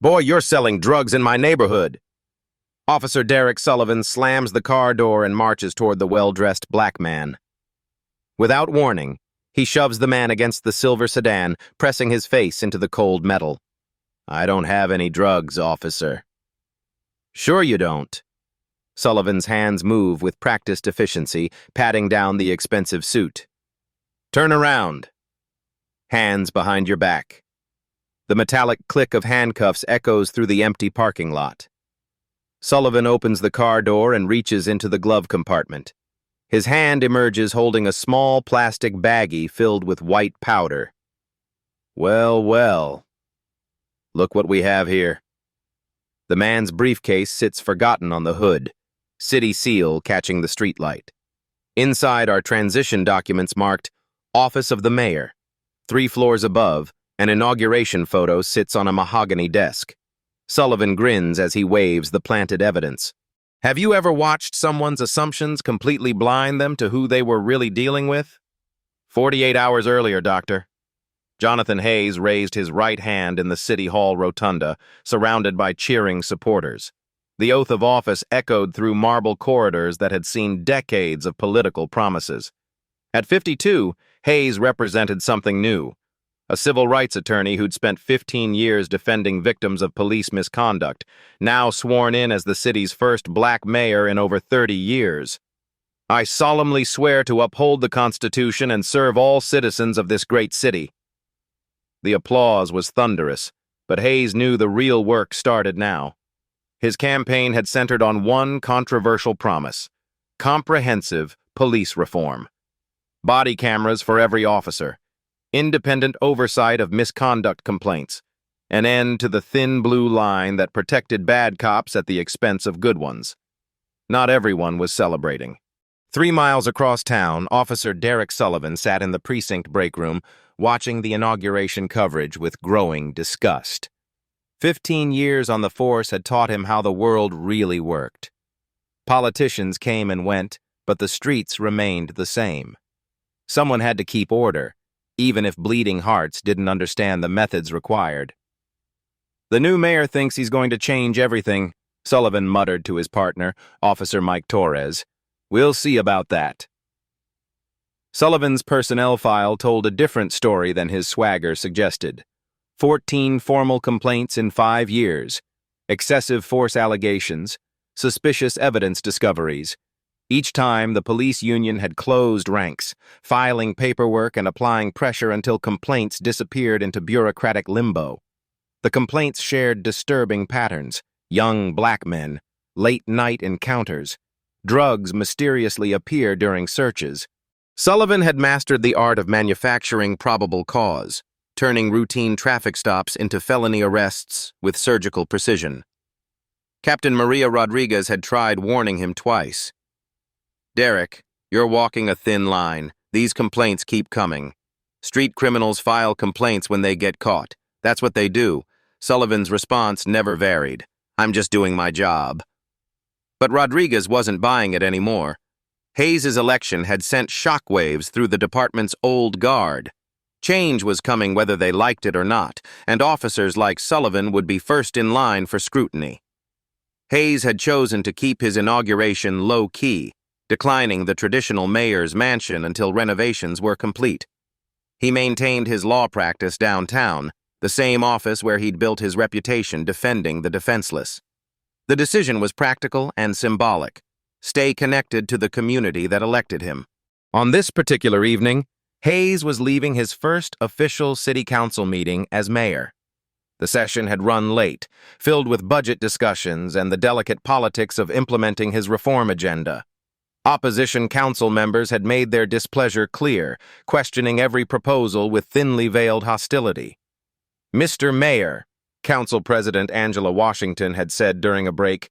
Boy, you're selling drugs in my neighborhood. Officer Derek Sullivan slams the car door and marches toward the well-dressed black man. Without warning, he shoves the man against the silver sedan, pressing his face into the cold metal. I don't have any drugs, officer. Sure you don't. Sullivan's hands move with practiced efficiency, patting down the expensive suit. Turn around. Hands behind your back. The metallic click of handcuffs echoes through the empty parking lot. Sullivan opens the car door and reaches into the glove compartment. His hand emerges holding a small plastic baggie filled with white powder. Well, well. Look what we have here. The man's briefcase sits forgotten on the hood, city seal catching the streetlight. Inside are transition documents marked Office of the Mayor. 3 floors above, an inauguration photo sits on a mahogany desk. Sullivan grins as he waves the planted evidence. Have you ever watched someone's assumptions completely blind them to who they were really dealing with? 48 hours earlier, Doctor. Jonathan Hayes raised his right hand in the City Hall rotunda, surrounded by cheering supporters. The oath of office echoed through marble corridors that had seen decades of political promises. At 52, Hayes represented something new. A civil rights attorney who'd spent 15 years defending victims of police misconduct, now sworn in as the city's first black mayor in over 30 years. I solemnly swear to uphold the Constitution and serve all citizens of this great city. The applause was thunderous, but Hayes knew the real work started now. His campaign had centered on one controversial promise: comprehensive police reform. Body cameras for every officer. Independent oversight of misconduct complaints, an end to the thin blue line that protected bad cops at the expense of good ones. Not everyone was celebrating. 3 miles across town, Officer Derek Sullivan sat in the precinct break room, watching the inauguration coverage with growing disgust. 15 years on the force had taught him how the world really worked. Politicians came and went, but the streets remained the same. Someone had to keep order, even if bleeding hearts didn't understand the methods required. The new mayor thinks he's going to change everything, Sullivan muttered to his partner, Officer Mike Torres. We'll see about that. Sullivan's personnel file told a different story than his swagger suggested. 14 formal complaints in 5 years, excessive force allegations, suspicious evidence discoveries. Each time, the police union had closed ranks, filing paperwork and applying pressure until complaints disappeared into bureaucratic limbo. The complaints shared disturbing patterns: young black men, late-night encounters. Drugs mysteriously appear during searches. Sullivan had mastered the art of manufacturing probable cause, turning routine traffic stops into felony arrests with surgical precision. Captain Maria Rodriguez had tried warning him twice. Derek, you're walking a thin line. These complaints keep coming. Street criminals file complaints when they get caught. That's what they do. Sullivan's response never varied. I'm just doing my job. But Rodriguez wasn't buying it anymore. Hayes' election had sent shockwaves through the department's old guard. Change was coming whether they liked it or not, and officers like Sullivan would be first in line for scrutiny. Hayes had chosen to keep his inauguration low-key, declining the traditional mayor's mansion until renovations were complete. He maintained his law practice downtown, the same office where he'd built his reputation defending the defenseless. The decision was practical and symbolic: stay connected to the community that elected him. On this particular evening, Hayes was leaving his first official city council meeting as mayor. The session had run late, filled with budget discussions and the delicate politics of implementing his reform agenda. Opposition council members had made their displeasure clear, questioning every proposal with thinly veiled hostility. Mr. Mayor, Council President Angela Washington had said during a break,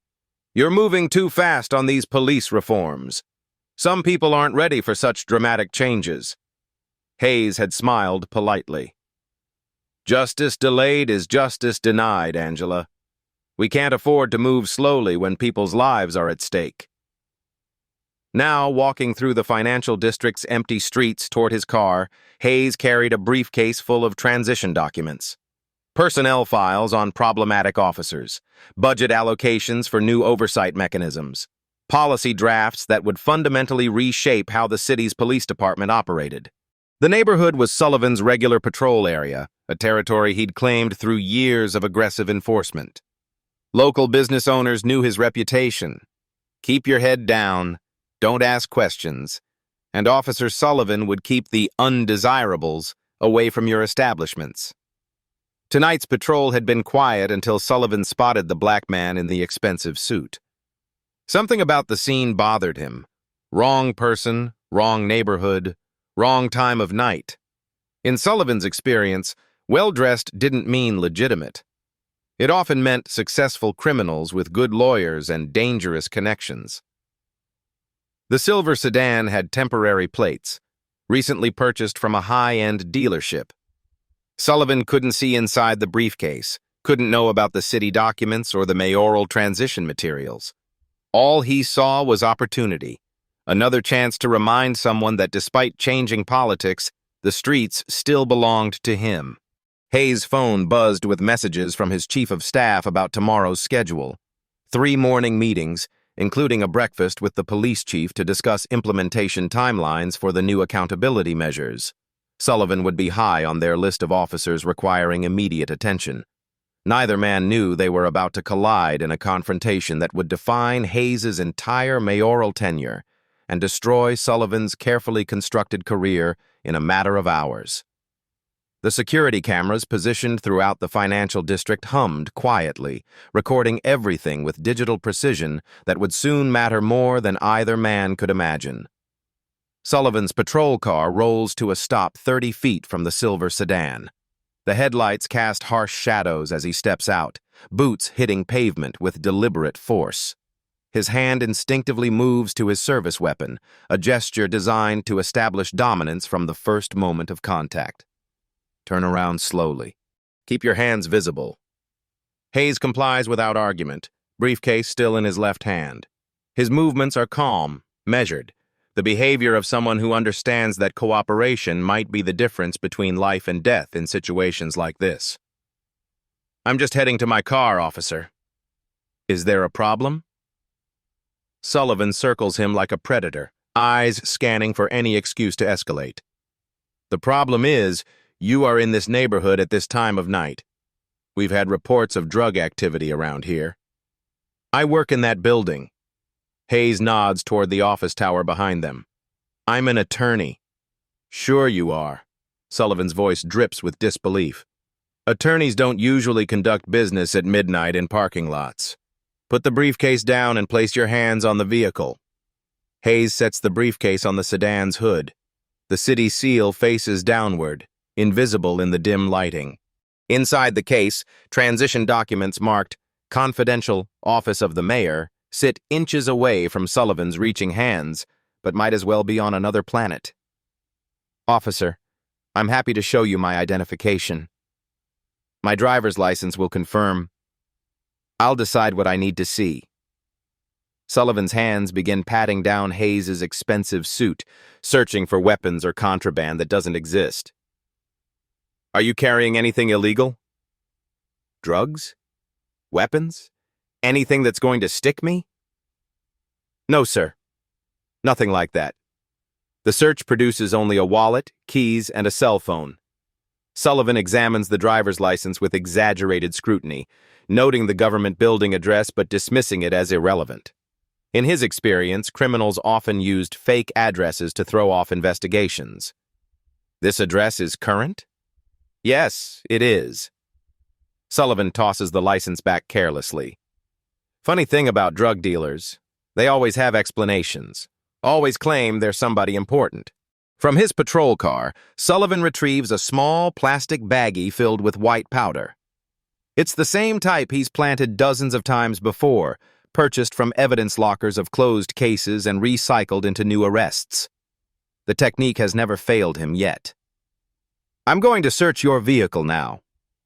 "You're moving too fast on these police reforms. Some people aren't ready for such dramatic changes." Hayes had smiled politely. "Justice delayed is justice denied, Angela. We can't afford to move slowly when people's lives are at stake." Now, walking through the financial district's empty streets toward his car, Hayes carried a briefcase full of transition documents. Personnel files on problematic officers, budget allocations for new oversight mechanisms, policy drafts that would fundamentally reshape how the city's police department operated. The neighborhood was Sullivan's regular patrol area, a territory he'd claimed through years of aggressive enforcement. Local business owners knew his reputation. Keep your head down, don't ask questions, and Officer Sullivan would keep the undesirables away from your establishments. Tonight's patrol had been quiet until Sullivan spotted the black man in the expensive suit. Something about the scene bothered him. Wrong person, wrong neighborhood, wrong time of night. In Sullivan's experience, well-dressed didn't mean legitimate. It often meant successful criminals with good lawyers and dangerous connections. The silver sedan had temporary plates, recently purchased from a high-end dealership. Sullivan couldn't see inside the briefcase, couldn't know about the city documents or the mayoral transition materials. All he saw was opportunity. Another chance to remind someone that despite changing politics, the streets still belonged to him. Hayes' phone buzzed with messages from his chief of staff about tomorrow's schedule. 3 morning meetings, including a breakfast with the police chief to discuss implementation timelines for the new accountability measures. Sullivan would be high on their list of officers requiring immediate attention. Neither man knew they were about to collide in a confrontation that would define Hayes' entire mayoral tenure and destroy Sullivan's carefully constructed career in a matter of hours. The security cameras positioned throughout the financial district hummed quietly, recording everything with digital precision that would soon matter more than either man could imagine. Sullivan's patrol car rolls to a stop 30 feet from the silver sedan. The headlights cast harsh shadows as he steps out, boots hitting pavement with deliberate force. His hand instinctively moves to his service weapon, a gesture designed to establish dominance from the first moment of contact. Turn around slowly. Keep your hands visible. Hayes complies without argument, briefcase still in his left hand. His movements are calm, measured, the behavior of someone who understands that cooperation might be the difference between life and death in situations like this. I'm just heading to my car, officer. Is there a problem? Sullivan circles him like a predator, eyes scanning for any excuse to escalate. The problem is, you are in this neighborhood at this time of night. We've had reports of drug activity around here. I work in that building. Hayes nods toward the office tower behind them. I'm an attorney. Sure you are. Sullivan's voice drips with disbelief. Attorneys don't usually conduct business at midnight in parking lots. Put the briefcase down and place your hands on the vehicle. Hayes sets the briefcase on the sedan's hood. The city seal faces downward, invisible in the dim lighting. Inside the case, transition documents marked Confidential Office of the Mayor sit inches away from Sullivan's reaching hands, but might as well be on another planet. Officer, I'm happy to show you my identification. My driver's license will confirm. I'll decide what I need to see. Sullivan's hands begin patting down Hayes' expensive suit, searching for weapons or contraband that doesn't exist. Are you carrying anything illegal? Drugs? Weapons? Anything that's going to stick me? No, sir. Nothing like that. The search produces only a wallet, keys, and a cell phone. Sullivan examines the driver's license with exaggerated scrutiny, noting the government building address but dismissing it as irrelevant. In his experience, criminals often used fake addresses to throw off investigations. This address is current? Yes, it is. Sullivan tosses the license back carelessly. Funny thing about drug dealers, they always have explanations, always claim they're somebody important. From his patrol car, Sullivan retrieves a small plastic baggie filled with white powder. It's the same type he's planted dozens of times before, purchased from evidence lockers of closed cases and recycled into new arrests. The technique has never failed him yet. I'm going to search your vehicle now.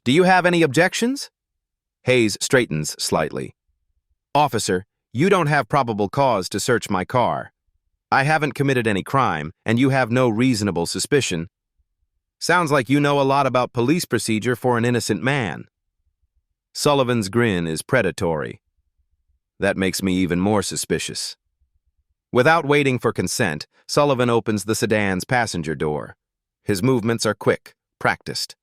Do you have any objections? Hayes straightens slightly. Officer, you don't have probable cause to search my car. I haven't committed any crime, and you have no reasonable suspicion. Sounds like you know a lot about police procedure for an innocent man. Sullivan's grin is predatory. That makes me even more suspicious. Without waiting for consent, Sullivan opens the sedan's passenger door. His movements are quick, practiced.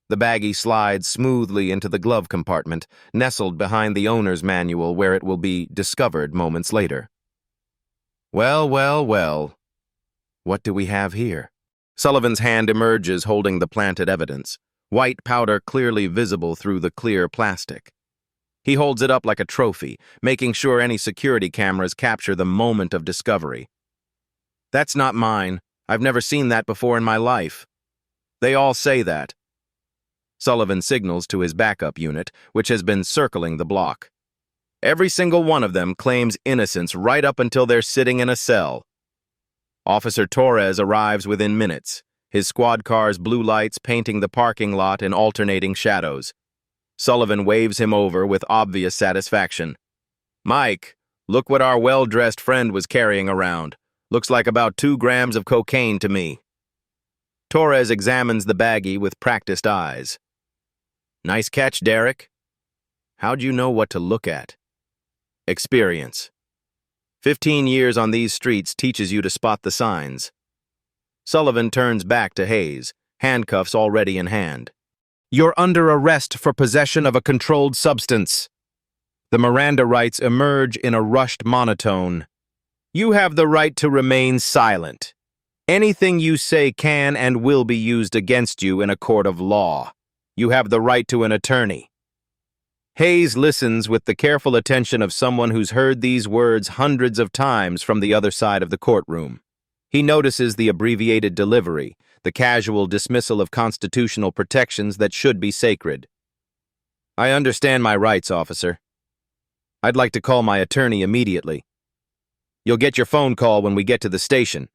The baggie slides smoothly into the glove compartment, nestled behind the owner's manual where it will be discovered moments later. Well, well, well. What do we have here? Sullivan's hand emerges holding the planted evidence, white powder clearly visible through the clear plastic. He holds it up like a trophy, making sure any security cameras capture the moment of discovery. That's not mine. I've never seen that before in my life. They all say that. Sullivan signals to his backup unit, which has been circling the block. Every single one of them claims innocence right up until they're sitting in a cell. Officer Torres arrives within minutes, his squad car's blue lights painting the parking lot in alternating shadows. Sullivan waves him over with obvious satisfaction. "Mike, look what our well-dressed friend was carrying around. Looks like about 2 grams of cocaine to me." Torres examines the baggie with practiced eyes. "Nice catch, Derek. How'd you know what to look at?" "Experience. 15 years on these streets teaches you to spot the signs." Sullivan turns back to Hayes, handcuffs already in hand. "You're under arrest for possession of a controlled substance." The Miranda rights emerge in a rushed monotone. "You have the right to remain silent. Anything you say can and will be used against you in a court of law. You have the right to an attorney." Hayes listens with the careful attention of someone who's heard these words hundreds of times from the other side of the courtroom. He notices the abbreviated delivery, the casual dismissal of constitutional protections that should be sacred. "I understand my rights, officer. I'd like to call my attorney immediately. You'll get your phone call when we get to the station."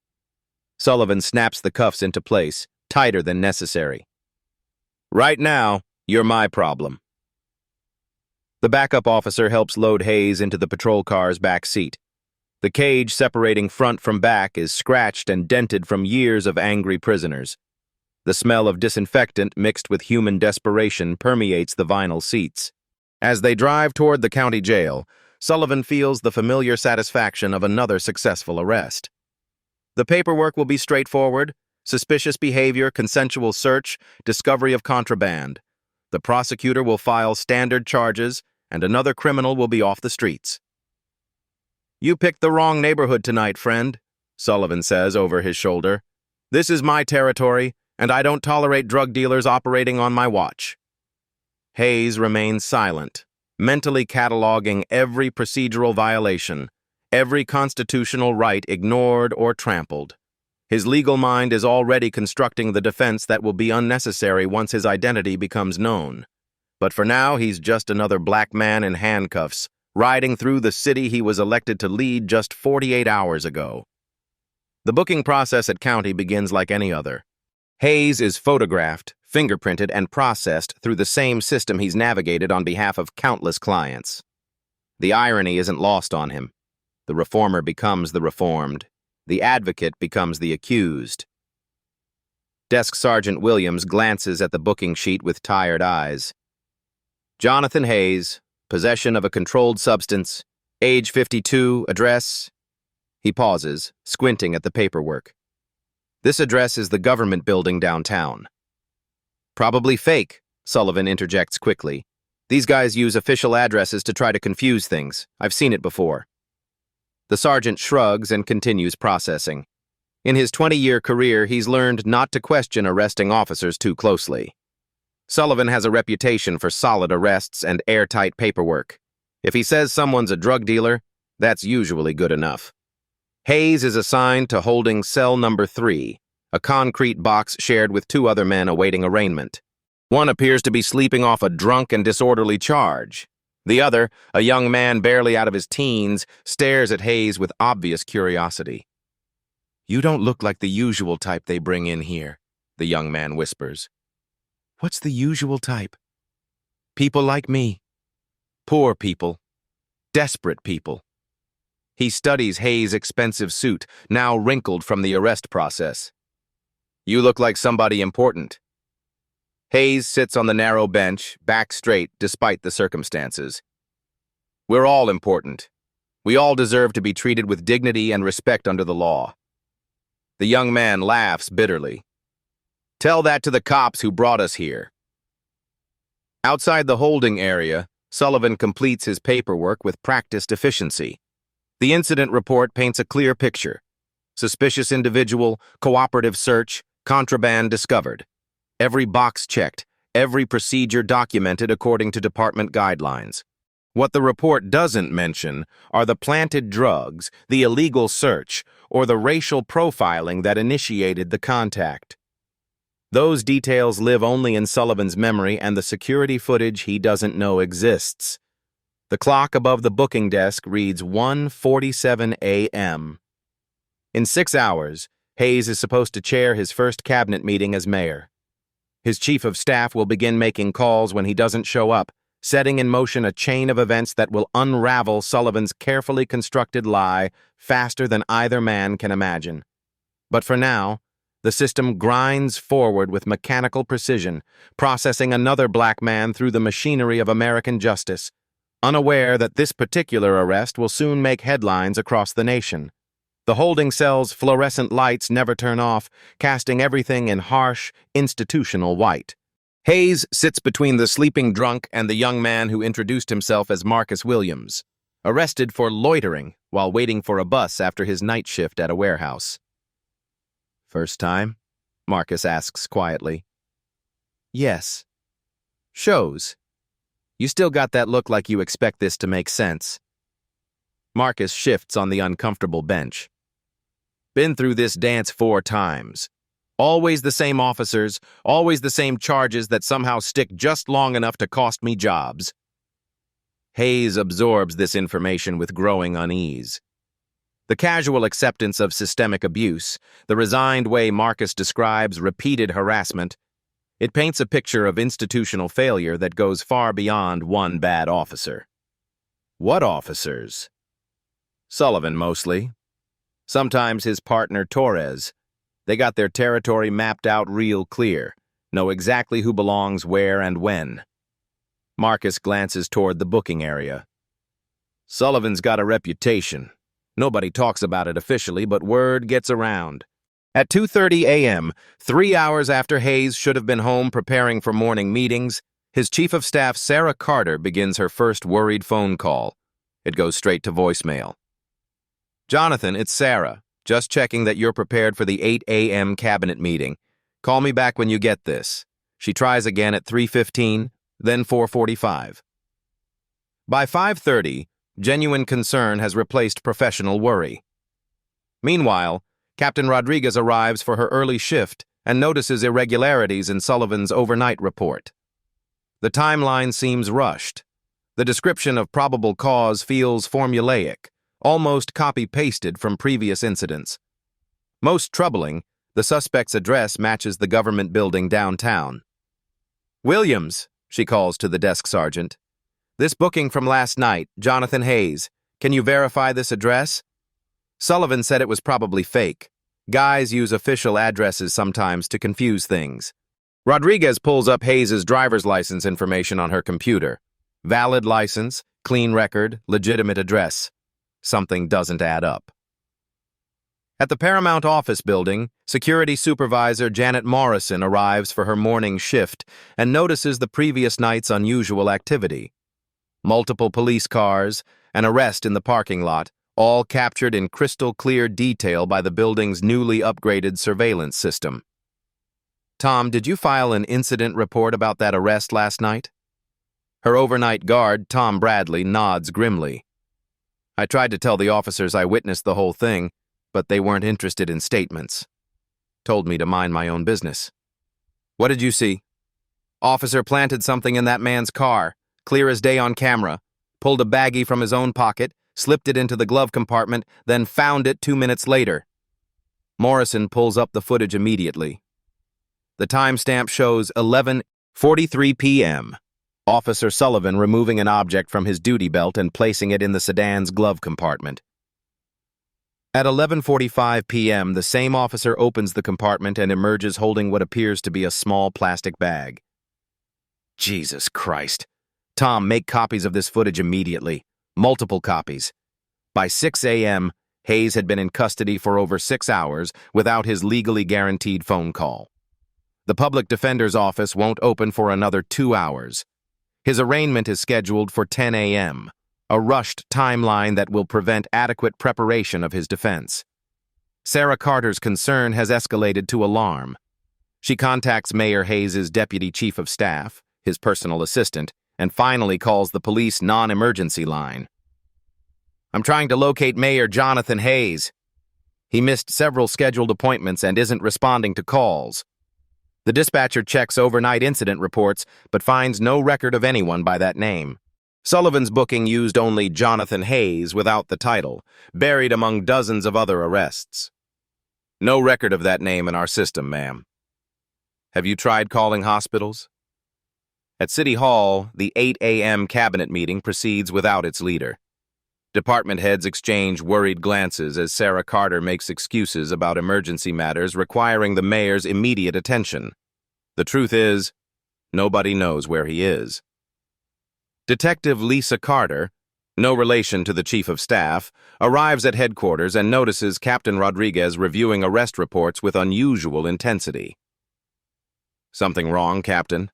Sullivan snaps the cuffs into place, tighter than necessary. "Right now, you're my problem." The backup officer helps load Hayes into the patrol car's back seat. The cage separating front from back is scratched and dented from years of angry prisoners. The smell of disinfectant mixed with human desperation permeates the vinyl seats. As they drive toward the county jail, Sullivan feels the familiar satisfaction of another successful arrest. The paperwork will be straightforward: suspicious behavior, consensual search, discovery of contraband. The prosecutor will file standard charges, and another criminal will be off the streets. "You picked the wrong neighborhood tonight, friend," Sullivan says over his shoulder. "This is my territory, and I don't tolerate drug dealers operating on my watch." Hayes remains silent, mentally cataloging every procedural violation, every constitutional right ignored or trampled. His legal mind is already constructing the defense that will be unnecessary once his identity becomes known. But for now, he's just another black man in handcuffs, riding through the city he was elected to lead just 48 hours ago. The booking process at county begins like any other. Hayes is photographed, fingerprinted, and processed through the same system he's navigated on behalf of countless clients. The irony isn't lost on him. The reformer becomes the reformed. The advocate becomes the accused. Desk Sergeant Williams glances at the booking sheet with tired eyes. "Jonathan Hayes, possession of a controlled substance, age 52, address..." He pauses, squinting at the paperwork. "This address is the government building downtown." "Probably fake," Sullivan interjects quickly. "These guys use official addresses to try to confuse things. I've seen it before." The sergeant shrugs and continues processing. In his 20-year career, he's learned not to question arresting officers too closely. Sullivan has a reputation for solid arrests and airtight paperwork. If he says someone's a drug dealer, that's usually good enough. Hayes is assigned to holding cell number 3, a concrete box shared with 2 other men awaiting arraignment. One appears to be sleeping off a drunk and disorderly charge. The other, a young man barely out of his teens, stares at Hayes with obvious curiosity. "You don't look like the usual type they bring in here," the young man whispers. "What's the usual type?" "People like me. Poor people. Desperate people." He studies Hayes' expensive suit, now wrinkled from the arrest process. You look like somebody important. Hayes sits on the narrow bench, back straight despite the circumstances. We're all important. We all deserve to be treated with dignity and respect under the law. The young man laughs bitterly. Tell that to the cops who brought us here. Outside the holding area, Sullivan completes his paperwork with practiced efficiency. The incident report paints a clear picture. Suspicious individual, cooperative search, contraband discovered. Every box checked, every procedure documented according to department guidelines. What the report doesn't mention are the planted drugs, the illegal search, or the racial profiling that initiated the contact. Those details live only in Sullivan's memory and the security footage he doesn't know exists. The clock above the booking desk reads 1:47 a.m. In 6 hours, Hayes is supposed to chair his first cabinet meeting as mayor. His chief of staff will begin making calls when he doesn't show up, setting in motion a chain of events that will unravel Sullivan's carefully constructed lie faster than either man can imagine. But for now, the system grinds forward with mechanical precision, processing another black man through the machinery of American justice, unaware that this particular arrest will soon make headlines across the nation. The holding cell's fluorescent lights never turn off, casting everything in harsh, institutional white. Hayes sits between the sleeping drunk and the young man who introduced himself as Marcus Williams, arrested for loitering while waiting for a bus after his night shift at a warehouse. First time? Marcus asks quietly. Yes. Shows. You still got that look like you expect this to make sense. Marcus shifts on the uncomfortable bench. Been through this dance 4 times. Always the same officers, always the same charges that somehow stick just long enough to cost me jobs. Hayes absorbs this information with growing unease. The casual acceptance of systemic abuse, the resigned way Marcus describes repeated harassment, it paints a picture of institutional failure that goes far beyond one bad officer. What officers? Sullivan, mostly. Sometimes his partner, Torres. They got their territory mapped out real clear, know exactly who belongs where and when. Marcus glances toward the booking area. Sullivan's got a reputation. Nobody talks about it officially, but word gets around. At 2:30 a.m., 3 hours after Hayes should have been home preparing for morning meetings, his chief of staff, Sarah Carter, begins her first worried phone call. It goes straight to voicemail. Jonathan, it's Sarah. Just checking that you're prepared for the 8 a.m. cabinet meeting. Call me back when you get this. She tries again at 3:15, then 4:45. By 5:30, genuine concern has replaced professional worry. Meanwhile, Captain Rodriguez arrives for her early shift and notices irregularities in Sullivan's overnight report. The timeline seems rushed. The description of probable cause feels formulaic, almost copy-pasted from previous incidents. Most troubling, the suspect's address matches the government building downtown. Williams, she calls to the desk sergeant. This booking from last night, Jonathan Hayes. Can you verify this address? Sullivan said it was probably fake. Guys use official addresses sometimes to confuse things. Rodriguez pulls up Hayes' driver's license information on her computer. Valid license, clean record, legitimate address. Something doesn't add up. At the Paramount office building, security supervisor Janet Morrison arrives for her morning shift and notices the previous night's unusual activity. Multiple police cars, an arrest in the parking lot, all captured in crystal-clear detail by the building's newly upgraded surveillance system. Tom, did you file an incident report about that arrest last night? Her overnight guard, Tom Bradley, nods grimly. I tried to tell the officers I witnessed the whole thing, but they weren't interested in statements. Told me to mind my own business. What did you see? Officer planted something in that man's car, clear as day on camera, pulled a baggie from his own pocket, slipped it into the glove compartment, then found it 2 minutes later. Morrison pulls up the footage immediately. The timestamp shows 11:43 p.m. Officer Sullivan removing an object from his duty belt and placing it in the sedan's glove compartment. At 11:45 p.m., the same officer opens the compartment and emerges holding what appears to be a small plastic bag. Jesus Christ. Tom, make copies of this footage immediately. Multiple copies. By 6 a.m., Hayes had been in custody for over 6 hours without his legally guaranteed phone call. The public defender's office won't open for another 2 hours. His arraignment is scheduled for 10 a.m., a rushed timeline that will prevent adequate preparation of his defense. Sarah Carter's concern has escalated to alarm. She contacts Mayor Hayes' deputy chief of staff, his personal assistant, and finally calls the police non-emergency line. "I'm trying to locate Mayor Jonathan Hayes. He missed several scheduled appointments and isn't responding to calls." The dispatcher checks overnight incident reports, but finds no record of anyone by that name. Sullivan's booking used only Jonathan Hayes without the title, buried among dozens of other arrests. "No record of that name in our system, ma'am." "Have you tried calling hospitals?" At City Hall, the 8 a.m. cabinet meeting proceeds without its leader. Department heads exchange worried glances as Sarah Carter makes excuses about emergency matters requiring the mayor's immediate attention. The truth is, nobody knows where he is. Detective Lisa Carter, no relation to the chief of staff, arrives at headquarters and notices Captain Rodriguez reviewing arrest reports with unusual intensity. "Something wrong, Captain?"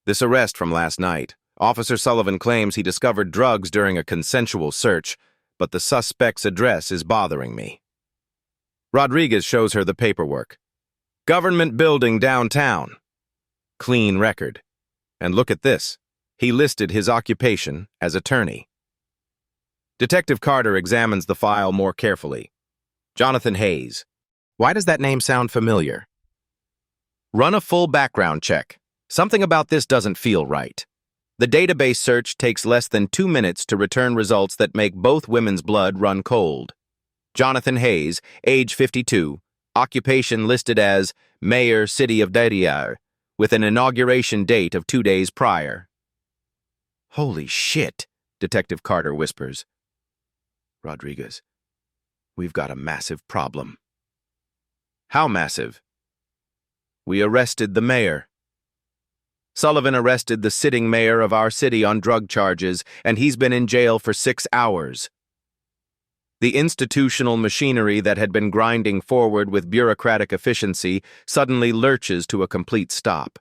"This arrest from last night. Officer Sullivan claims he discovered drugs during a consensual search, but the suspect's address is bothering me." Rodriguez shows her the paperwork. "Government building downtown. Clean record. And look at this. He listed his occupation as attorney." Detective Carter examines the file more carefully. Jonathan Hayes. Why does that name sound familiar? Run a full background check. Something about this doesn't feel right. The database search takes less than 2 minutes to return results that make both women's blood run cold. Jonathan Hayes, age 52, occupation listed as Mayor, City of Derrière, with an inauguration date of 2 days prior. "Holy shit," Detective Carter whispers. "Rodriguez, we've got a massive problem." "How massive?" "We arrested the mayor." Sullivan arrested the sitting mayor of our city on drug charges, and he's been in jail for 6 hours. The institutional machinery that had been grinding forward with bureaucratic efficiency suddenly lurches to a complete stop.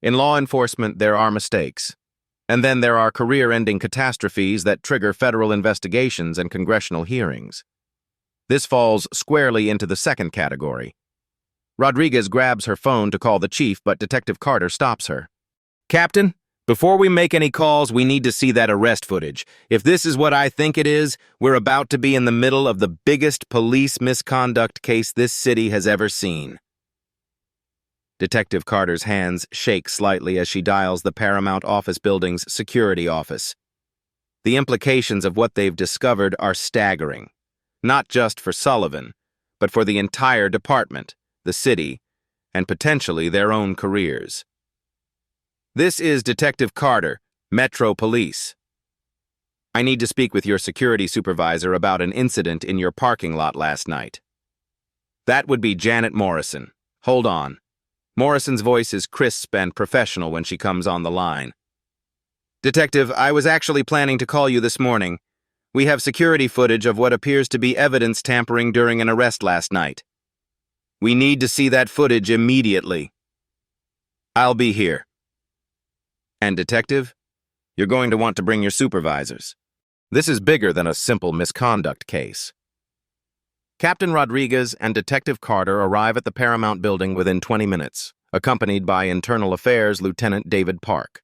In law enforcement, there are mistakes. And then there are career-ending catastrophes that trigger federal investigations and congressional hearings. This falls squarely into the second category. Rodriguez grabs her phone to call the chief, but Detective Carter stops her. "Captain, before we make any calls, we need to see that arrest footage. If this is what I think it is, we're about to be in the middle of the biggest police misconduct case this city has ever seen." Detective Carter's hands shake slightly as she dials the Paramount Office Building's security office. The implications of what they've discovered are staggering, not just for Sullivan, but for the entire department, the city, and potentially their own careers. "This is Detective Carter, Metro Police. I need to speak with your security supervisor about an incident in your parking lot last night." "That would be Janet Morrison. Hold on." Morrison's voice is crisp and professional when she comes on the line. "Detective, I was actually planning to call you this morning. We have security footage of what appears to be evidence tampering during an arrest last night. We need to see that footage immediately." "I'll be here." "And Detective, you're going to want to bring your supervisors. This is bigger than a simple misconduct case." Captain Rodriguez and Detective Carter arrive at the Paramount Building within 20 minutes, accompanied by Internal Affairs Lieutenant David Park.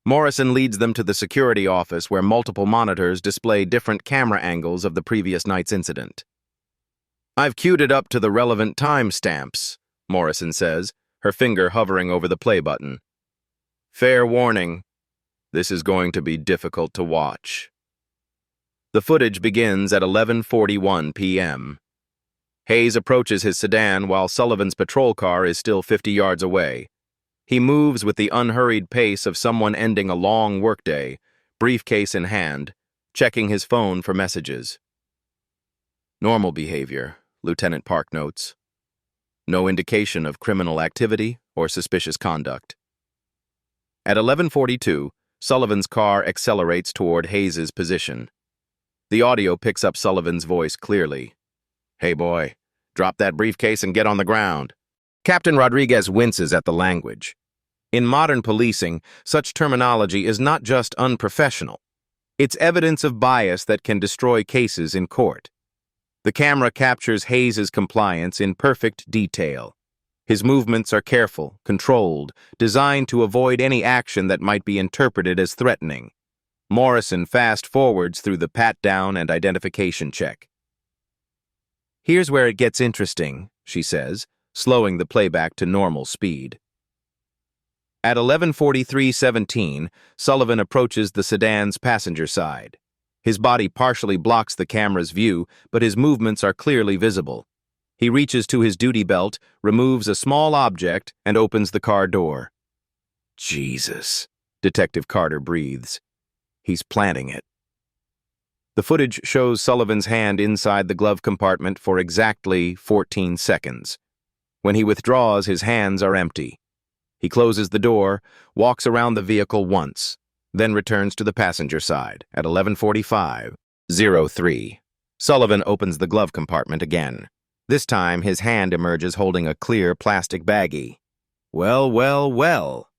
Morrison leads them to the security office where multiple monitors display different camera angles of the previous night's incident. "I've queued it up to the relevant timestamps," Morrison says, her finger hovering over the play button. "Fair warning, this is going to be difficult to watch." The footage begins at 11:41 p.m. Hayes approaches his sedan while Sullivan's patrol car is still 50 yards away. He moves with the unhurried pace of someone ending a long workday, briefcase in hand, checking his phone for messages. Normal behavior, Lieutenant Park notes. No indication of criminal activity or suspicious conduct. At 11:42, Sullivan's car accelerates toward Hayes's position. The audio picks up Sullivan's voice clearly. "Hey boy, drop that briefcase and get on the ground." Captain Rodriguez winces at the language. In modern policing, such terminology is not just unprofessional. It's evidence of bias that can destroy cases in court. The camera captures Hayes's compliance in perfect detail. His movements are careful, controlled, designed to avoid any action that might be interpreted as threatening. Morrison fast-forwards through the pat-down and identification check. "Here's where it gets interesting," she says, slowing the playback to normal speed. At 11:43:17, Sullivan approaches the sedan's passenger side. His body partially blocks the camera's view, but his movements are clearly visible. He reaches to his duty belt, removes a small object, and opens the car door. "Jesus," Detective Carter breathes. He's planting it. The footage shows Sullivan's hand inside the glove compartment for exactly 14 seconds. When he withdraws, his hands are empty. He closes the door, walks around the vehicle once, then returns to the passenger side at 11:45:03. Sullivan opens the glove compartment again. This time, his hand emerges holding a clear plastic baggie. "Well, well, well.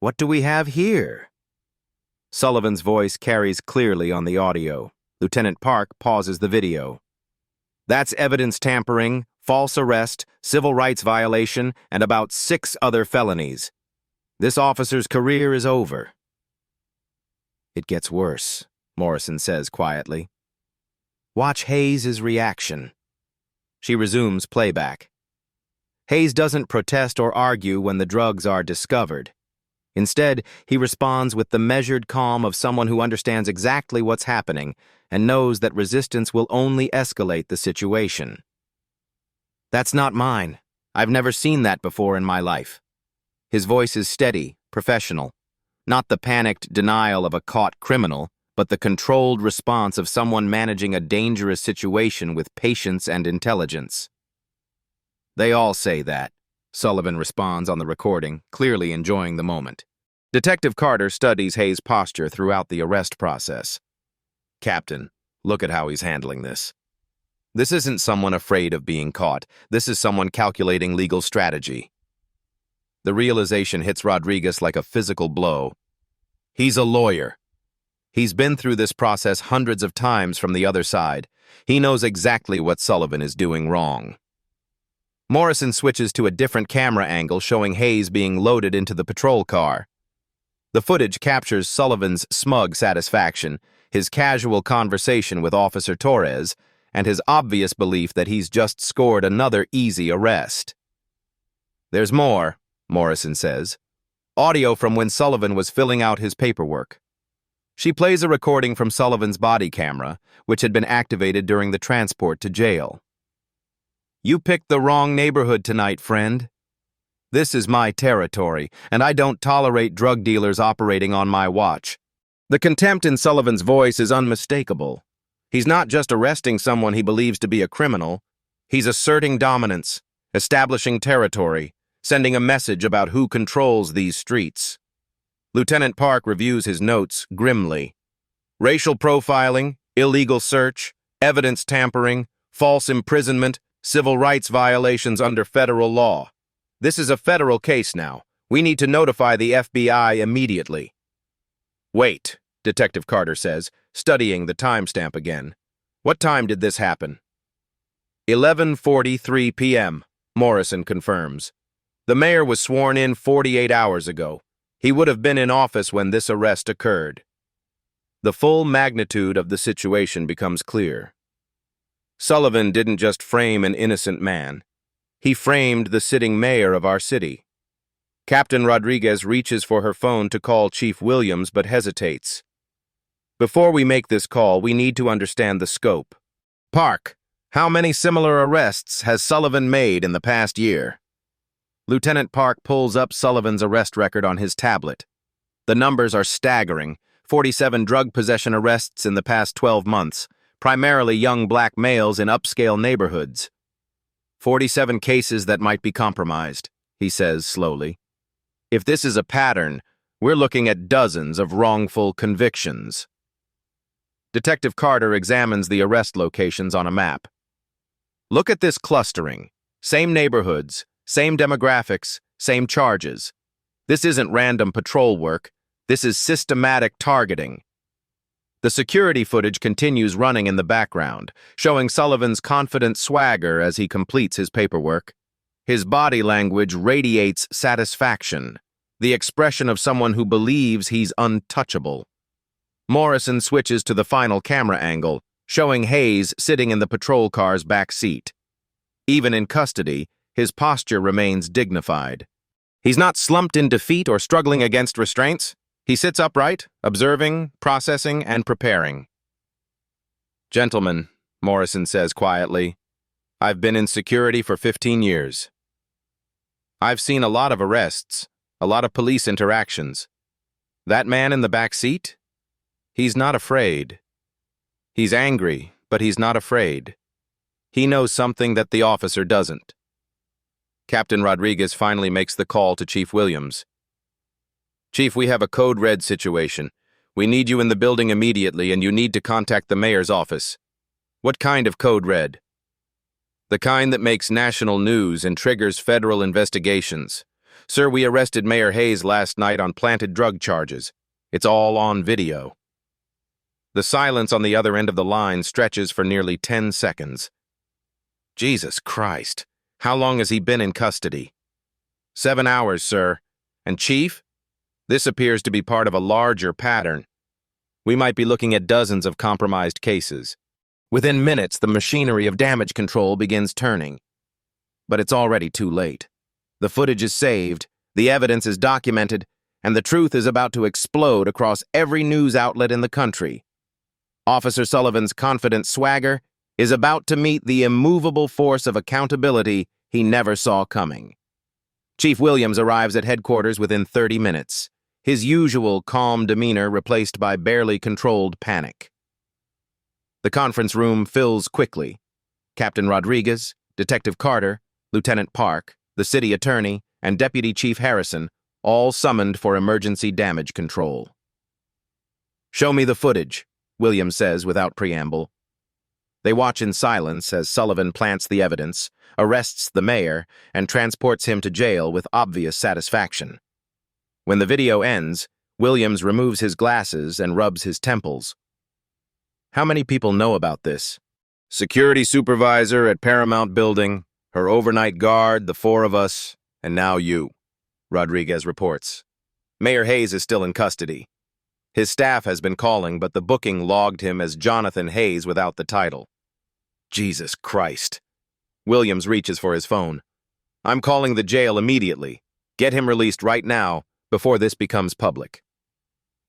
What do we have here?" Sullivan's voice carries clearly on the audio. Lieutenant Park pauses the video. "That's evidence tampering, false arrest, civil rights violation, and about 6 other felonies. This officer's career is over." "It gets worse," Morrison says quietly. "Watch Hayes's reaction." She resumes playback. Hayes doesn't protest or argue when the drugs are discovered. Instead, he responds with the measured calm of someone who understands exactly what's happening and knows that resistance will only escalate the situation. "That's not mine. I've never seen that before in my life." His voice is steady, professional. Not the panicked denial of a caught criminal, but the controlled response of someone managing a dangerous situation with patience and intelligence. "They all say that," Sullivan responds on the recording, clearly enjoying the moment. Detective Carter studies Hayes' posture throughout the arrest process. "Captain, look at how he's handling this. This isn't someone afraid of being caught. This is someone calculating legal strategy." The realization hits Rodriguez like a physical blow. He's a lawyer. He's been through this process hundreds of times from the other side. He knows exactly what Sullivan is doing wrong. Morrison switches to a different camera angle showing Hayes being loaded into the patrol car. The footage captures Sullivan's smug satisfaction, his casual conversation with Officer Torres, and his obvious belief that he's just scored another easy arrest. "There's more," Morrison says. Audio from when Sullivan was filling out his paperwork. She plays a recording from Sullivan's body camera, which had been activated during the transport to jail. "You picked the wrong neighborhood tonight, friend. This is my territory, and I don't tolerate drug dealers operating on my watch." The contempt in Sullivan's voice is unmistakable. He's not just arresting someone he believes to be a criminal. He's asserting dominance, establishing territory, sending a message about who controls these streets. Lieutenant Park reviews his notes grimly. Racial profiling, illegal search, evidence tampering, false imprisonment, civil rights violations under federal law. This is a federal case now. We need to notify the FBI immediately. "Wait," Detective Carter says, studying the timestamp again. "What time did this happen?" 11:43 p.m., Morrison confirms. "The mayor was sworn in 48 hours ago. He would have been in office when this arrest occurred." The full magnitude of the situation becomes clear. Sullivan didn't just frame an innocent man. He framed the sitting mayor of our city. Captain Rodriguez reaches for her phone to call Chief Williams but hesitates. "Before we make this call, we need to understand the scope. Park, how many similar arrests has Sullivan made in the past year?" Lieutenant Park pulls up Sullivan's arrest record on his tablet. The numbers are staggering. 47 drug possession arrests in the past 12 months, primarily young black males in upscale neighborhoods. 47 cases that might be compromised, he says slowly. If this is a pattern, we're looking at dozens of wrongful convictions. Detective Carter examines the arrest locations on a map. Look at this clustering. Same neighborhoods, same demographics, same charges. This isn't random patrol work. This is systematic targeting. The security footage continues running in the background, showing Sullivan's confident swagger as he completes his paperwork. His body language radiates satisfaction, the expression of someone who believes he's untouchable. Morrison switches to the final camera angle, showing Hayes sitting in the patrol car's back seat. Even in custody, his posture remains dignified. He's not slumped in defeat or struggling against restraints. He sits upright, observing, processing, and preparing. "Gentlemen," Morrison says quietly, "I've been in security for 15 years. I've seen a lot of arrests, a lot of police interactions. That man in the back seat? He's not afraid. He's angry, but he's not afraid. He knows something that the officer doesn't." Captain Rodriguez finally makes the call to Chief Williams. "Chief, we have a code red situation. We need you in the building immediately, and you need to contact the mayor's office." "What kind of code red?" "The kind that makes national news and triggers federal investigations. Sir, we arrested Mayor Hayes last night on planted drug charges. It's all on video." The silence on the other end of the line stretches for nearly 10 seconds. Jesus Christ, how long has he been in custody? 7 hours, sir. And Chief? This appears to be part of a larger pattern. We might be looking at dozens of compromised cases. Within minutes, the machinery of damage control begins turning. But it's already too late. The footage is saved, the evidence is documented, and the truth is about to explode across every news outlet in the country. Officer Sullivan's confident swagger is about to meet the immovable force of accountability he never saw coming. Chief Williams arrives at headquarters within 30 minutes, his usual calm demeanor replaced by barely controlled panic. The conference room fills quickly. Captain Rodriguez, Detective Carter, Lieutenant Park, the city attorney, and Deputy Chief Harrison, all summoned for emergency damage control. "Show me the footage," Williams says without preamble. They watch in silence as Sullivan plants the evidence, arrests the mayor, and transports him to jail with obvious satisfaction. When the video ends, Williams removes his glasses and rubs his temples. "How many people know about this?" "Security supervisor at Paramount Building, her overnight guard, the 4 of us, and now you," Rodriguez reports. "Mayor Hayes is still in custody. His staff has been calling, but the booking logged him as Jonathan Hayes without the title." Jesus Christ. Williams reaches for his phone. "I'm calling the jail immediately. Get him released right now, before this becomes public."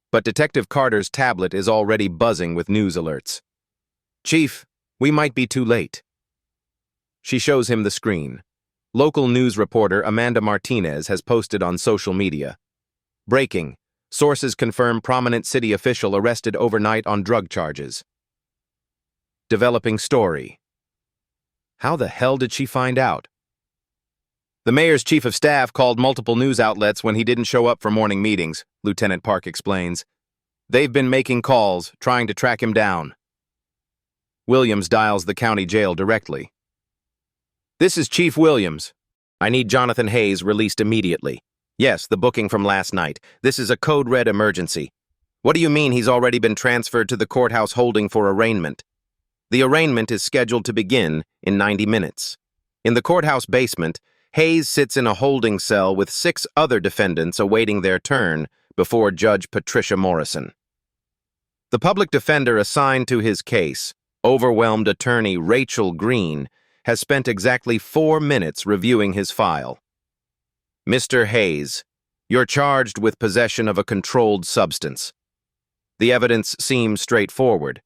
But Detective Carter's tablet is already buzzing with news alerts. "Chief, we might be too late." She shows him the screen. Local news reporter Amanda Martinez has posted on social media. "Breaking. Sources confirm prominent city official arrested overnight on drug charges." Developing story. How the hell did she find out? "The mayor's chief of staff called multiple news outlets when he didn't show up for morning meetings," Lieutenant Park explains. "They've been making calls, trying to track him down." Williams dials the county jail directly. "This is Chief Williams. I need Jonathan Hayes released immediately. Yes, the booking from last night. This is a code red emergency." "What do you mean he's already been transferred to the courthouse holding for arraignment?" "The arraignment is scheduled to begin in 90 minutes. In the courthouse basement, Hayes sits in a holding cell with 6 other defendants awaiting their turn before Judge Patricia Morrison." The public defender assigned to his case, overwhelmed attorney Rachel Green, has spent exactly 4 minutes reviewing his file. "Mr. Hayes, you're charged with possession of a controlled substance. The evidence seems straightforward.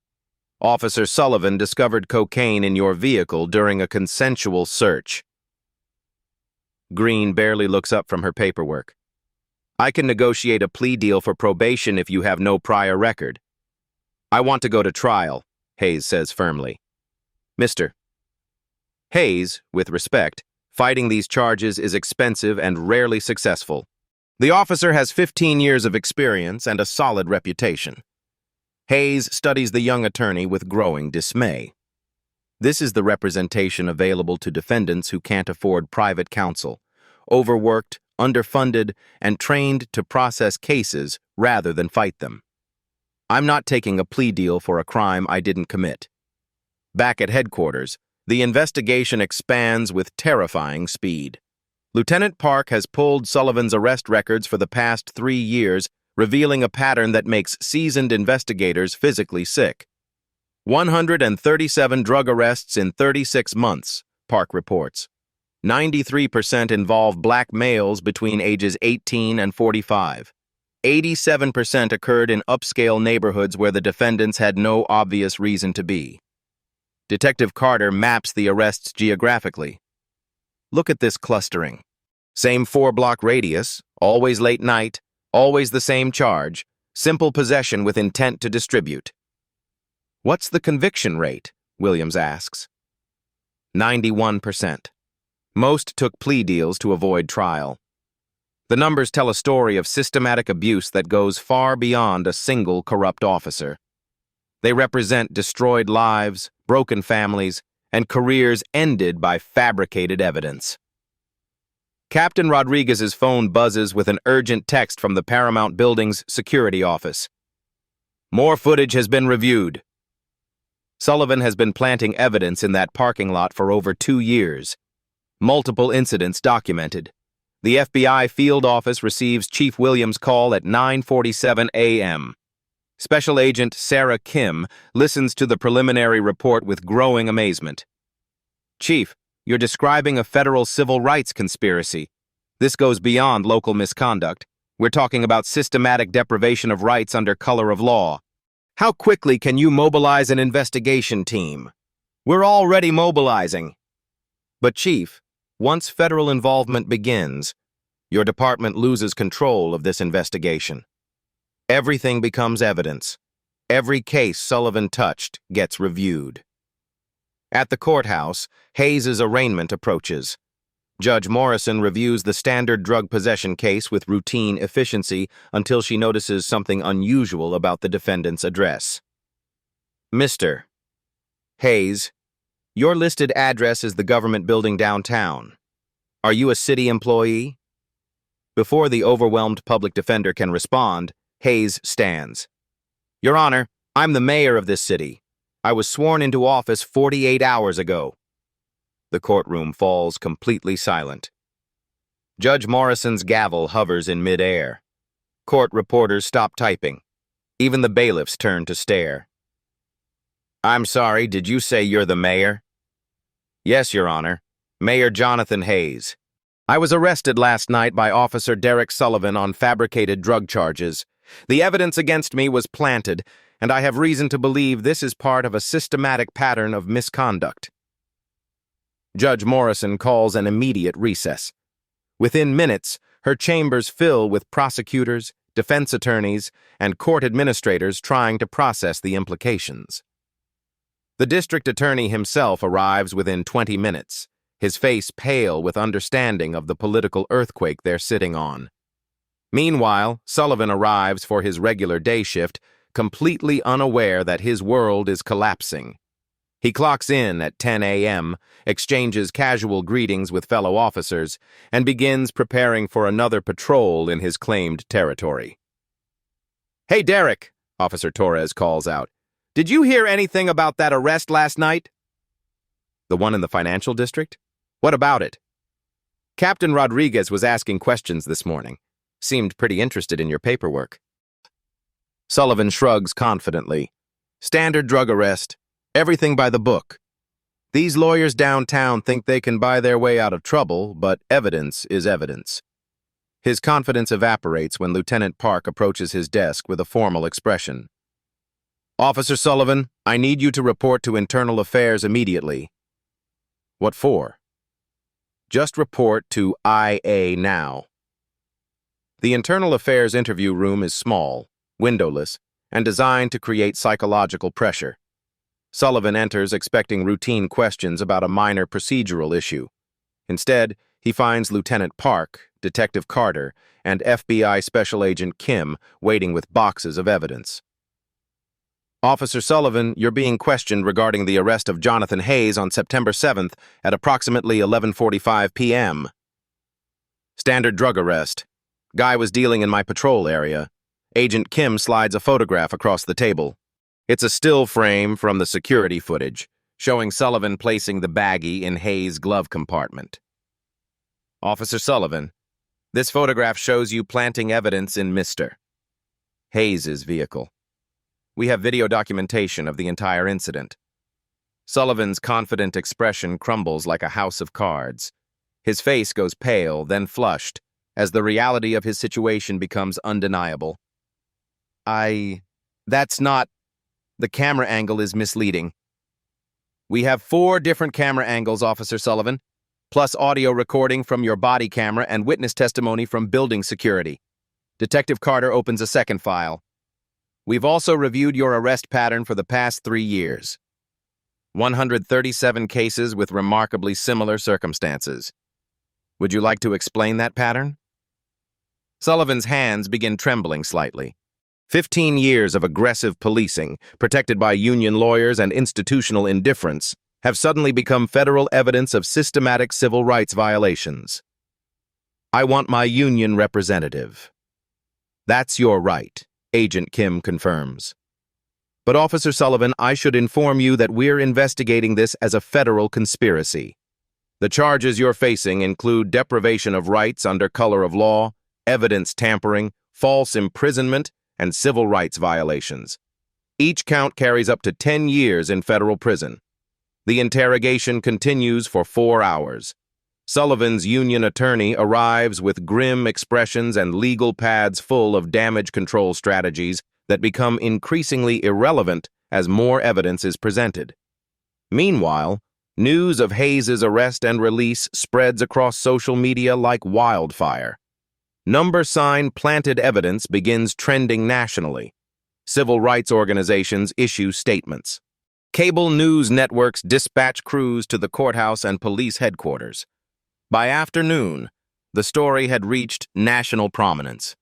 Officer Sullivan discovered cocaine in your vehicle during a consensual search." Green barely looks up from her paperwork. "I can negotiate a plea deal for probation if you have no prior record. I want to go to trial. Hayes says firmly. Mr. Hayes, with respect, fighting these charges is expensive and rarely successful. The officer has 15 years of experience and a solid reputation. Hayes studies the young attorney with growing dismay. This is the representation available to defendants who can't afford private counsel, overworked, underfunded, and trained to process cases rather than fight them. I'm not taking a plea deal for a crime I didn't commit. Back at headquarters, the investigation expands with terrifying speed. Lieutenant Park has pulled Sullivan's arrest records for the past 3 years, revealing a pattern that makes seasoned investigators physically sick. 137 drug arrests in 36 months, Park reports. 93% involve black males between ages 18 and 45. 87% occurred in upscale neighborhoods where the defendants had no obvious reason to be. Detective Carter maps the arrests geographically. Look at this clustering. Same 4-block radius, always late night, always the same charge, simple possession with intent to distribute. What's the conviction rate? Williams asks. 91%. Most took plea deals to avoid trial. The numbers tell a story of systematic abuse that goes far beyond a single corrupt officer. They represent destroyed lives, broken families, and careers ended by fabricated evidence. Captain Rodriguez's phone buzzes with an urgent text from the Paramount Building's security office. More footage has been reviewed. Sullivan has been planting evidence in that parking lot for over 2 years. Multiple incidents documented. The FBI field office receives Chief Williams' call at 9:47 a.m. Special Agent Sarah Kim listens to the preliminary report with growing amazement. Chief, you're describing a federal civil rights conspiracy. This goes beyond local misconduct. We're talking about systematic deprivation of rights under color of law. How quickly can you mobilize an investigation team? We're already mobilizing. But Chief, once federal involvement begins, your department loses control of this investigation. Everything becomes evidence. Every case Sullivan touched gets reviewed. At the courthouse, Hayes' arraignment approaches. Judge Morrison reviews the standard drug possession case with routine efficiency until she notices something unusual about the defendant's address. Mr. Hayes, your listed address is the government building downtown. Are you a city employee? Before the overwhelmed public defender can respond, Hayes stands. Your Honor, I'm the mayor of this city. I was sworn into office 48 hours ago. The courtroom falls completely silent. Judge Morrison's gavel hovers in midair. Court reporters stop typing. Even the bailiffs turn to stare. I'm sorry, did you say you're the mayor? Yes, Your Honor. Mayor Jonathan Hayes. I was arrested last night by Officer Derek Sullivan on fabricated drug charges. The evidence against me was planted, and I have reason to believe this is part of a systematic pattern of misconduct. Judge Morrison calls an immediate recess. Within minutes, her chambers fill with prosecutors, defense attorneys, and court administrators trying to process the implications. The district attorney himself arrives within 20 minutes, his face pale with understanding of the political earthquake they're sitting on. Meanwhile, Sullivan arrives for his regular day shift, completely unaware that his world is collapsing. He clocks in at 10 a.m., exchanges casual greetings with fellow officers, and begins preparing for another patrol in his claimed territory. Hey, Derek, Officer Torres calls out. Did you hear anything about that arrest last night? The one in the financial district? What about it? Captain Rodriguez was asking questions this morning. Seemed pretty interested in your paperwork. Sullivan shrugs confidently. Standard drug arrest. Everything by the book. These lawyers downtown think they can buy their way out of trouble, but evidence is evidence. His confidence evaporates when Lieutenant Park approaches his desk with a formal expression. Officer Sullivan, I need you to report to Internal Affairs immediately. What for? Just report to IA now. The Internal Affairs interview room is small, windowless, and designed to create psychological pressure. Sullivan enters expecting routine questions about a minor procedural issue. Instead, he finds Lieutenant Park, Detective Carter, and FBI Special Agent Kim waiting with boxes of evidence. Officer Sullivan, you're being questioned regarding the arrest of Jonathan Hayes on September 7th at approximately 11:45 p.m. Standard drug arrest. Guy was dealing in my patrol area. Agent Kim slides a photograph across the table. It's a still frame from the security footage, showing Sullivan placing the baggie in Hayes' glove compartment. Officer Sullivan, this photograph shows you planting evidence in Mr. Hayes' vehicle. We have video documentation of the entire incident. Sullivan's confident expression crumbles like a house of cards. His face goes pale, then flushed, as the reality of his situation becomes undeniable. That's not... The camera angle is misleading. We have 4 different camera angles, Officer Sullivan, plus audio recording from your body camera and witness testimony from building security. Detective Carter opens a second file. We've also reviewed your arrest pattern for the past 3 years. 137 cases with remarkably similar circumstances. Would you like to explain that pattern? Sullivan's hands begin trembling slightly. 15 years of aggressive policing, protected by union lawyers and institutional indifference, have suddenly become federal evidence of systematic civil rights violations. I want my union representative. That's your right, Agent Kim confirms. But Officer Sullivan, I should inform you that we're investigating this as a federal conspiracy. The charges you're facing include deprivation of rights under color of law, evidence tampering, false imprisonment, and civil rights violations. Each count carries up to 10 years in federal prison. The interrogation continues for 4 hours. Sullivan's union attorney arrives with grim expressions and legal pads full of damage control strategies that become increasingly irrelevant as more evidence is presented. Meanwhile, news of Hayes' arrest and release spreads across social media like wildfire. Number sign planted evidence begins trending nationally. Civil rights organizations issue statements. Cable news networks dispatch crews to the courthouse and police headquarters. By afternoon, the story had reached national prominence.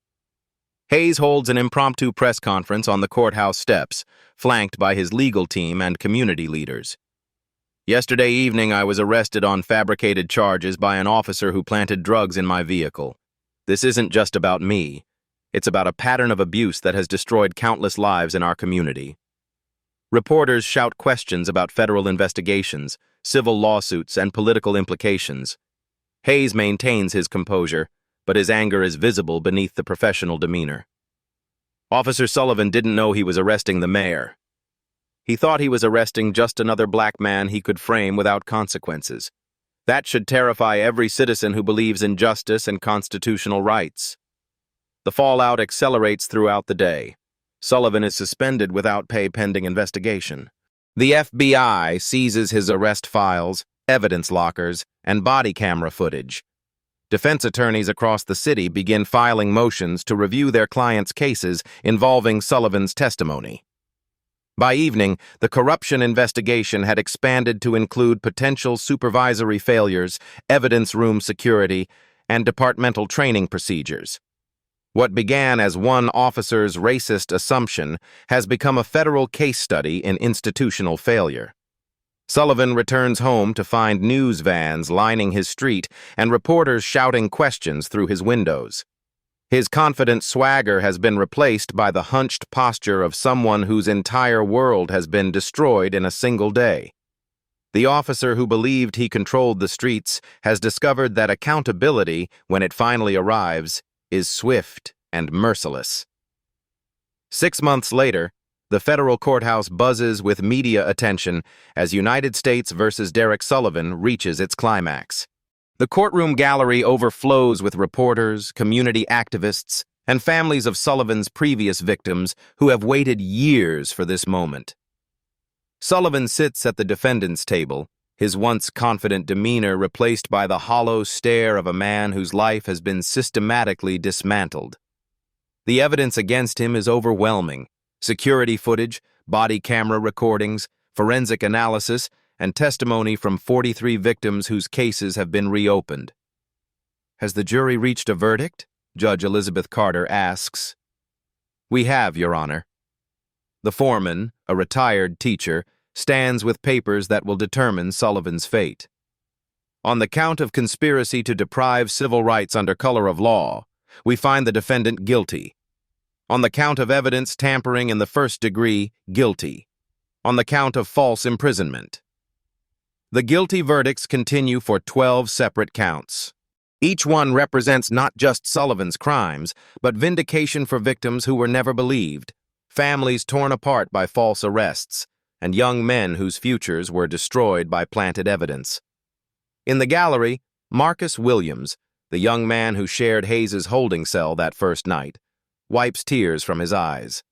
Hayes holds an impromptu press conference on the courthouse steps, flanked by his legal team and community leaders. Yesterday evening, I was arrested on fabricated charges by an officer who planted drugs in my vehicle. This isn't just about me. It's about a pattern of abuse that has destroyed countless lives in our community. Reporters shout questions about federal investigations, civil lawsuits, and political implications. Hayes maintains his composure, but his anger is visible beneath the professional demeanor. Officer Sullivan didn't know he was arresting the mayor. He thought he was arresting just another black man he could frame without consequences. That should terrify every citizen who believes in justice and constitutional rights. The fallout accelerates throughout the day. Sullivan is suspended without pay pending investigation. The FBI seizes his arrest files, evidence lockers, and body camera footage. Defense attorneys across the city begin filing motions to review their clients' cases involving Sullivan's testimony. By evening, the corruption investigation had expanded to include potential supervisory failures, evidence room security, and departmental training procedures. What began as one officer's racist assumption has become a federal case study in institutional failure. Sullivan returns home to find news vans lining his street and reporters shouting questions through his windows. His confident swagger has been replaced by the hunched posture of someone whose entire world has been destroyed in a single day. The officer who believed he controlled the streets has discovered that accountability, when it finally arrives, is swift and merciless. 6 months later, the federal courthouse buzzes with media attention as United States versus Derek Sullivan reaches its climax. The courtroom gallery overflows with reporters, community activists, and families of Sullivan's previous victims who have waited years for this moment. Sullivan sits at the defendant's table, his once confident demeanor replaced by the hollow stare of a man whose life has been systematically dismantled. The evidence against him is overwhelming. Security footage, body camera recordings, forensic analysis, and testimony from 43 victims whose cases have been reopened. Has the jury reached a verdict? Judge Elizabeth Carter asks. We have, Your Honor. The foreman, a retired teacher, stands with papers that will determine Sullivan's fate. On the count of conspiracy to deprive civil rights under color of law, we find the defendant guilty. On the count of evidence tampering in the first degree, guilty. On the count of false imprisonment. The guilty verdicts continue for 12 separate counts. Each one represents not just Sullivan's crimes, but vindication for victims who were never believed, families torn apart by false arrests, and young men whose futures were destroyed by planted evidence. In the gallery, Marcus Williams, the young man who shared Hayes's holding cell that first night, wipes tears from his eyes.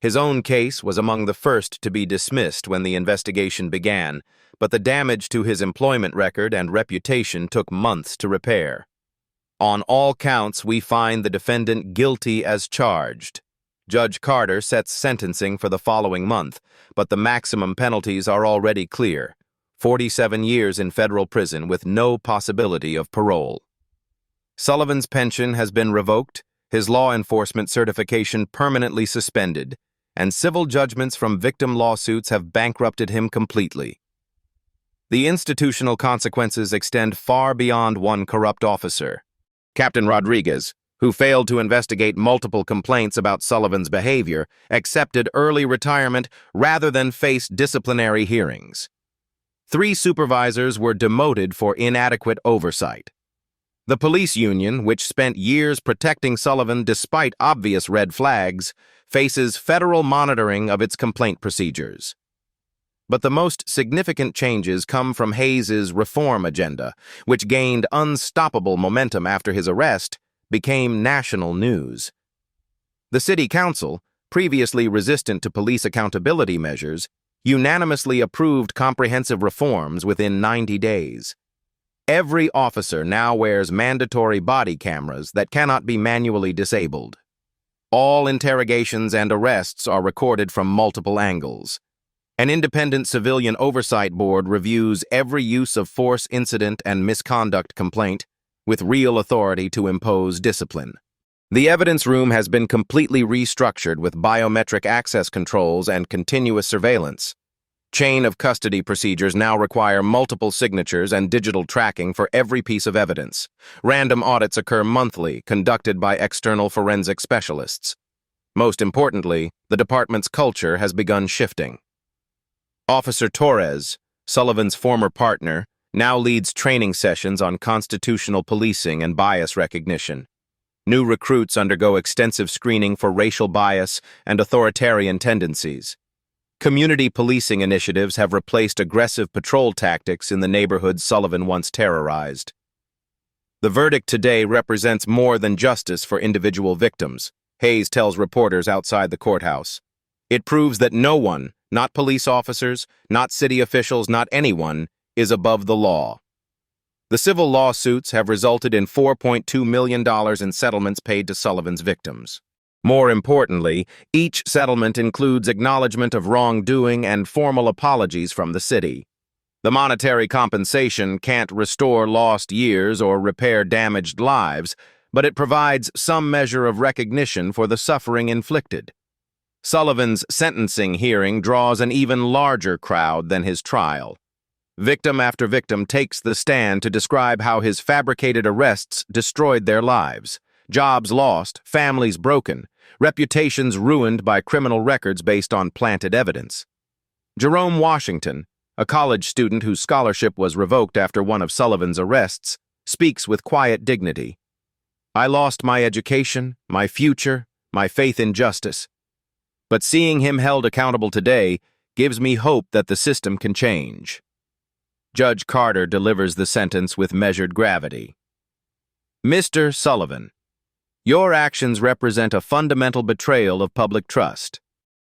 His own case was among the first to be dismissed when the investigation began, but the damage to his employment record and reputation took months to repair. On all counts, we find the defendant guilty as charged. Judge Carter sets sentencing for the following month, but the maximum penalties are already clear: 47 years in federal prison with no possibility of parole. Sullivan's pension has been revoked, his law enforcement certification permanently suspended, and civil judgments from victim lawsuits have bankrupted him completely. The institutional consequences extend far beyond one corrupt officer. Captain Rodriguez, who failed to investigate multiple complaints about Sullivan's behavior, accepted early retirement rather than face disciplinary hearings. 3 supervisors were demoted for inadequate oversight. The police union, which spent years protecting Sullivan despite obvious red flags, faces federal monitoring of its complaint procedures. But the most significant changes come from Hayes's reform agenda, which gained unstoppable momentum after his arrest, became national news. The city council, previously resistant to police accountability measures, unanimously approved comprehensive reforms within 90 days. Every officer now wears mandatory body cameras that cannot be manually disabled. All interrogations and arrests are recorded from multiple angles. An independent civilian oversight board reviews every use of force incident and misconduct complaint, with real authority to impose discipline. The evidence room has been completely restructured with biometric access controls and continuous surveillance. Chain of custody procedures now require multiple signatures and digital tracking for every piece of evidence. Random audits occur monthly, conducted by external forensic specialists. Most importantly, the department's culture has begun shifting. Officer Torres, Sullivan's former partner, now leads training sessions on constitutional policing and bias recognition. New recruits undergo extensive screening for racial bias and authoritarian tendencies. Community policing initiatives have replaced aggressive patrol tactics in the neighborhoods Sullivan once terrorized. The verdict today represents more than justice for individual victims, Hayes tells reporters outside the courthouse. It proves that no one, not police officers, not city officials, not anyone, is above the law. The civil lawsuits have resulted in $4.2 million in settlements paid to Sullivan's victims. More importantly, each settlement includes acknowledgement of wrongdoing and formal apologies from the city. The monetary compensation can't restore lost years or repair damaged lives, but it provides some measure of recognition for the suffering inflicted. Sullivan's sentencing hearing draws an even larger crowd than his trial. Victim after victim takes the stand to describe how his fabricated arrests destroyed their lives. Jobs lost, families broken, reputations ruined by criminal records based on planted evidence. Jerome Washington, a college student whose scholarship was revoked after one of Sullivan's arrests, speaks with quiet dignity. I lost my education, my future, my faith in justice. But seeing him held accountable today gives me hope that the system can change. Judge Carter delivers the sentence with measured gravity. Mr. Sullivan, your actions represent a fundamental betrayal of public trust.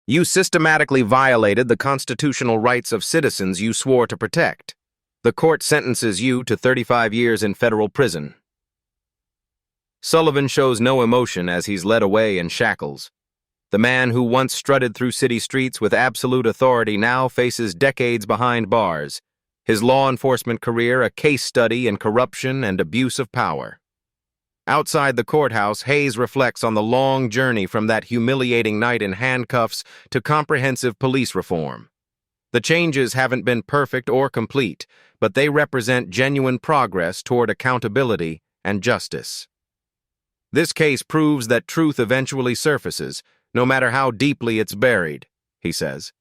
You systematically violated the constitutional rights of citizens you swore to protect. The court sentences you to 35 years in federal prison. Sullivan shows no emotion as he's led away in shackles. The man who once strutted through city streets with absolute authority now faces decades behind bars, his law enforcement career a case study in corruption and abuse of power. Outside the courthouse, Hayes reflects on the long journey from that humiliating night in handcuffs to comprehensive police reform. The changes haven't been perfect or complete, but they represent genuine progress toward accountability and justice. This case proves that truth eventually surfaces, no matter how deeply it's buried, he says.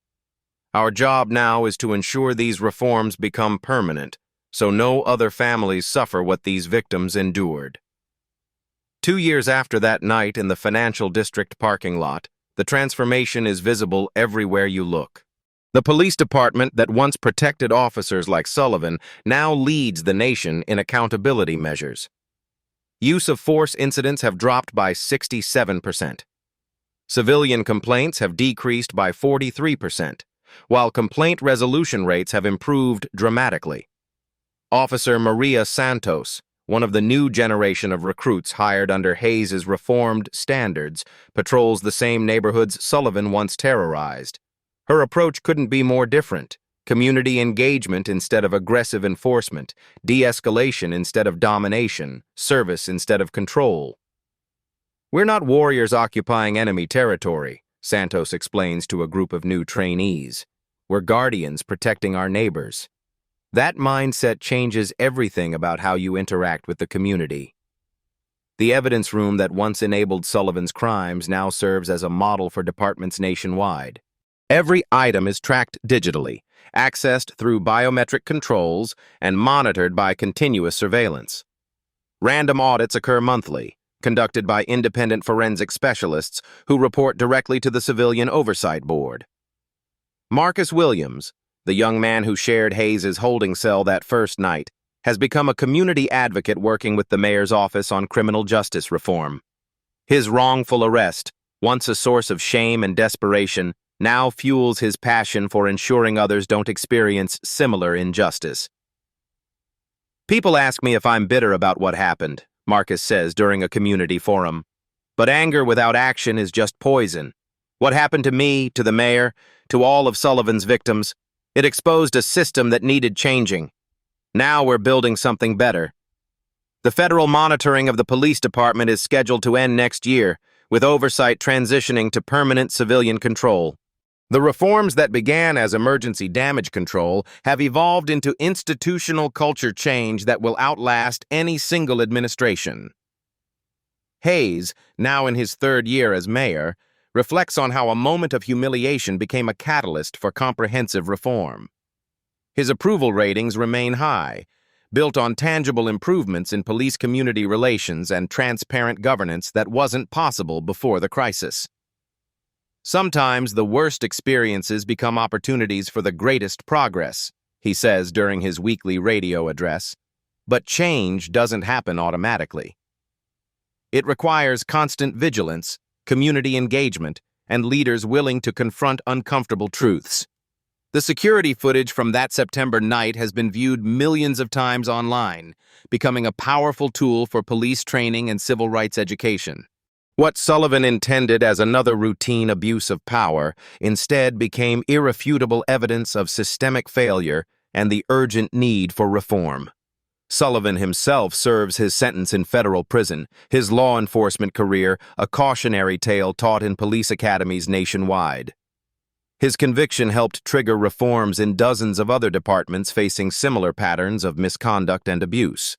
Our job now is to ensure these reforms become permanent, so no other families suffer what these victims endured. 2 years after that night in the Financial District parking lot, the transformation is visible everywhere you look. The police department that once protected officers like Sullivan now leads the nation in accountability measures. Use of force incidents have dropped by 67%. Civilian complaints have decreased by 43%, while complaint resolution rates have improved dramatically. Officer Maria Santos, one of the new generation of recruits hired under Hayes's reformed standards, patrols the same neighborhoods Sullivan once terrorized. Her approach couldn't be more different. Community engagement instead of aggressive enforcement, de-escalation instead of domination, service instead of control. We're not warriors occupying enemy territory, Santos explains to a group of new trainees. We're guardians protecting our neighbors. That mindset changes everything about how you interact with the community. The evidence room that once enabled Sullivan's crimes now serves as a model for departments nationwide. Every item is tracked digitally, accessed through biometric controls, and monitored by continuous surveillance. Random audits occur monthly, conducted by independent forensic specialists who report directly to the Civilian Oversight Board. Marcus Williams, the young man who shared Hayes's holding cell that first night, has become a community advocate working with the mayor's office on criminal justice reform. His wrongful arrest, once a source of shame and desperation, now fuels his passion for ensuring others don't experience similar injustice. People ask me if I'm bitter about what happened, Marcus says during a community forum. But anger without action is just poison. What happened to me, to the mayor, to all of Sullivan's victims? It exposed a system that needed changing. Now we're building something better. The federal monitoring of the police department is scheduled to end next year, with oversight transitioning to permanent civilian control. The reforms that began as emergency damage control have evolved into institutional culture change that will outlast any single administration. Hayes, now in his third year as mayor, reflects on how a moment of humiliation became a catalyst for comprehensive reform. His approval ratings remain high, built on tangible improvements in police-community relations and transparent governance that wasn't possible before the crisis. Sometimes the worst experiences become opportunities for the greatest progress, he says during his weekly radio address. But change doesn't happen automatically. It requires constant vigilance, community engagement, and leaders willing to confront uncomfortable truths. The security footage from that September night has been viewed millions of times online, becoming a powerful tool for police training and civil rights education. What Sullivan intended as another routine abuse of power instead became irrefutable evidence of systemic failure and the urgent need for reform. Sullivan himself serves his sentence in federal prison, his law enforcement career a cautionary tale taught in police academies nationwide. His conviction helped trigger reforms in dozens of other departments facing similar patterns of misconduct and abuse.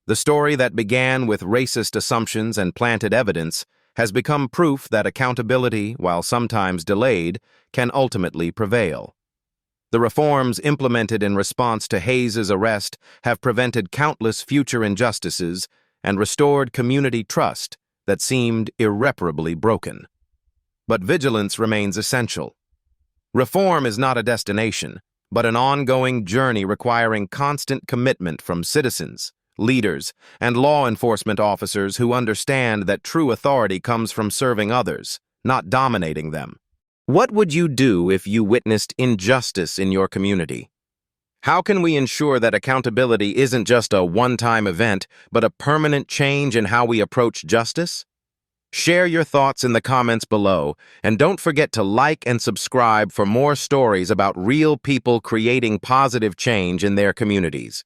The story that began with racist assumptions and planted evidence has become proof that accountability, while sometimes delayed, can ultimately prevail. The reforms implemented in response to Hayes's arrest have prevented countless future injustices and restored community trust that seemed irreparably broken. But vigilance remains essential. Reform is not a destination, but an ongoing journey requiring constant commitment from citizens, leaders, and law enforcement officers who understand that true authority comes from serving others, not dominating them. What would you do if you witnessed injustice in your community? How can we ensure that accountability isn't just a one-time event, but a permanent change in how we approach justice? Share your thoughts in the comments below, and don't forget to like and subscribe for more stories about real people creating positive change in their communities.